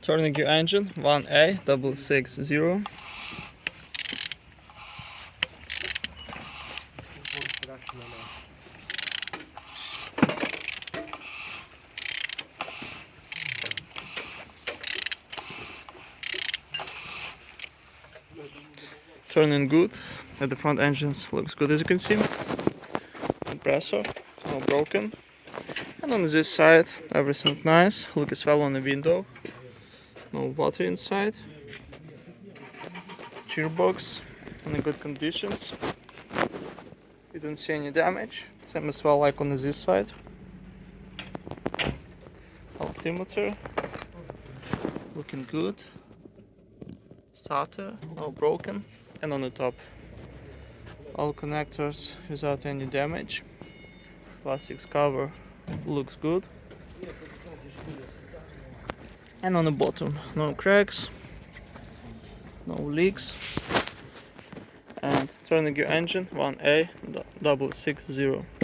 Turning gear engine 1A660. Turning good. At the front engines looks good, as you can see. Compressor, all broken. And on this side, everything nice. Look as well on the window. No water inside. Gearbox in good conditions. You don't see any damage. Same as well like on this side. Altimeter looking good. Starter all broken. And on the top, all connectors without any damage. Plastics cover looks good. And on the bottom, no cracks, no leaks. And turning your engine 1A660.